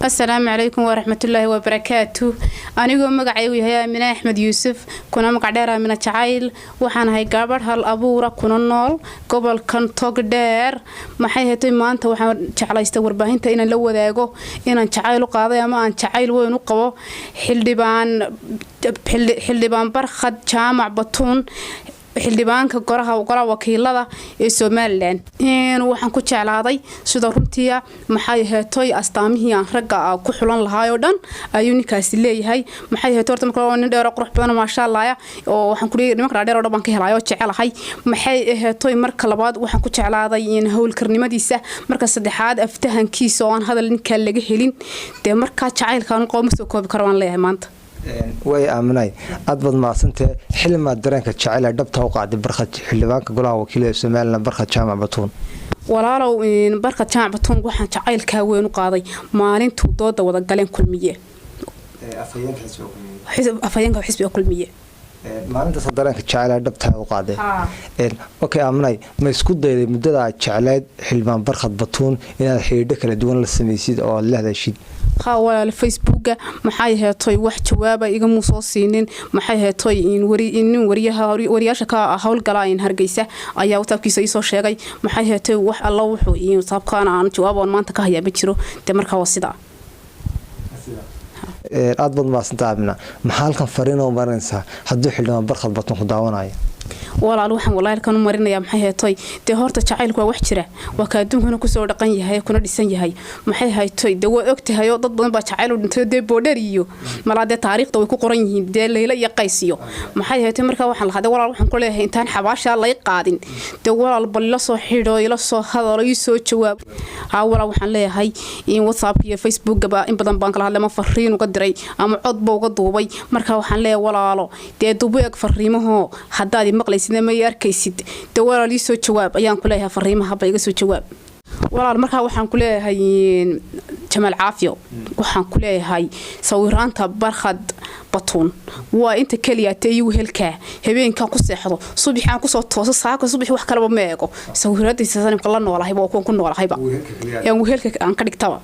السلام عليكم ورحمة الله وبركاته. أنا يوم مقعي ويا من أحمد يوسف كنا مقعديرة من الجعيل وحنا هاي قابر هالأبورة كنا النول قبل كان تقدر ما حيهتي ما أنت وحنا جعل يستور بهين تينا لو ذاقو إن الجعيل قاضي ما أن جعيل ونقبه حلبان برخد جامع بطون xildhibaanka golaha wakiilada ee Soomaaliland waxaan ku jeclaaday sida runtii maxay heetoy astaamihii aan ragga ku xulan lahaay oo dhan ayuu ninkaasi leeyahay maxay heeto horta markaa nin dheer oo qurux badan ma sha Allah oo waxaan ku leeyahay nimanka dheer oo dhan ka helaayo jecelahay maxay heetoy marka labaad waxaan ku jeclaaday in hawlkarnimadiisa marka saddexaad aftahankiisa oo aan hadal ninka laga helin de marka jacaylkaan qoom soo koobi karo aan leeyahay maanta way aaminay adbad maasante xilma dareenka jacayl dhabta u qaaday barxad xildhibaanka golaha wakiilada Soomaaliland barxad jaamac batuun walaalow in barxad jaamac batuun waxaan jacaylka weyn u qaaday maalintuu dooda wada galeen kulmiye afayeenka xisbiga kulmiye maalinta dareenka jacayl dhabta u qaaday okay aaminay ma isku dayday muddada jacayl xildhibaan barxad batuun inaad xiriir kala duwan la sameeysid oo la hadashid walaal Facebook maxay heetoy wax jawaab iga muusoo siinin maxay heetoy in wariyaasha ka hawlgala in Hargeysa ayaa tabkiisa isoo sheegay maxay heetoy wax alla wuxuu in sabkaan aan jawaab oo maanta ka hayaa jiro de markaa waa sida aad bad maasantaabna maxaa halkan fariin oo marinaysa haddii xildhibaan barxad batuun ku daawanayo walaal waxaan walaalkan u marinaya maxay heetoy de horta jacaylku waa wax jira waa ka adduunkana ku soo dhaqan yahay kuna dhisan yahay maxay heetoy de waa ogtahay oo dad badan baa jacayl u dhintay de boodhar iyo malaade taariikhda way ku qoran yihiin de Layla iyo Qaysiyo maxay heetoy markaa waxaan lahaday walaal waxaan ku leeyahay intaan xabaasha la qaadin de walaal bal la soo xidho ila soo hadalo ii soo jawaab walaal waxaan leeyahay in WhatsApp iyo Facebook gaba in badan baan kala hadlay ma fariin uga diray ama cod baa uga duubay markaa waxaan leeyahay walaalo de dubeeg fariimaho haddaad maqlaysid ma yarkaysid de walaal ii soo jawaab ayaan ku leeyahay fariimaha ba iga soo jawaab walaal markaa waxaan ku leeyahay Jamal Caafiyo waxaan ku leeyahay sawiraanta barxad batuun waa inta kaliya tayo helka habeenka ku seexdo subaxaan ku soo tooso saaka subax wax kale ma eego sawiradiisa sanadka la noolahay waa ku noolahay ba aan helka aan ka dhigtaba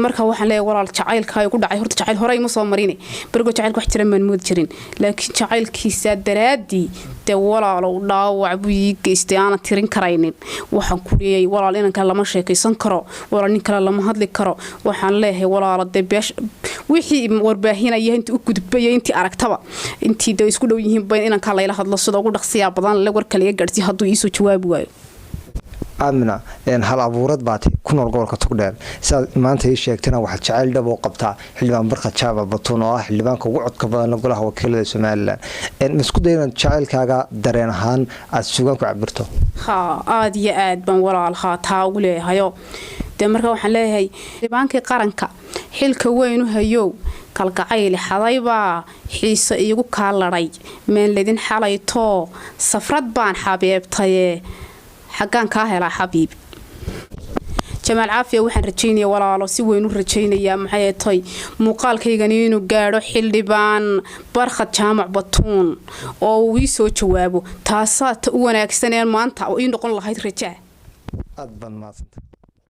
markaa waxaan leeyahay walaal jacaylka ay ku dhacay horta jacayl hore ima soo marinay bargo jacaylka wax jira maan mood jirin laakiin jacaylkiisa daraadi de walaal uu dhaawac buu geystay aan tirin karaynin waxaan ku leeyahay walaal inanka lama sheekaysan karo walaal nin kale lama hadli karo waxaan leeyahay walaal de beesh wixii warbaahinaya inta u gudbay intii aragtaba intii de isku dhow yihiin baan inanka la hadlo sida ugu dhaqsiya badan la war kale gaarsi hadduu ii soo jawaab waayo amina hal abuurad baatay ku nool gobolka Togdheer maanta ay sheegtana waxa jacayl dhab oo qabta xildhibaan barxad jaamac batuun oo xildhibaanka ugu codka badan golaha wakiilada Soomaaliland isku dayna jacaylkaaga dareen ahaan aad suugan ku cabirto aad iyo aad baan walaal taa ugu leeyahayo de markaa waxaan leeyahay xildhibaankii qaranka xilka weyn u hayo kalgacayl xadayba xiisa igu kaaladay meel ledin xalayto safrad baan xabeebtay حقان كاهلا حبيب جمال عافية وحن رجيني ولا لو سوي نور رجيني يا محيطي مقال كيغاني إنه قارو حلبان برخة جامع بطون أو ويسو جوابه تاسات وانا اكستنين ما انت او إنه قول الله هيد رجاه أدبان ما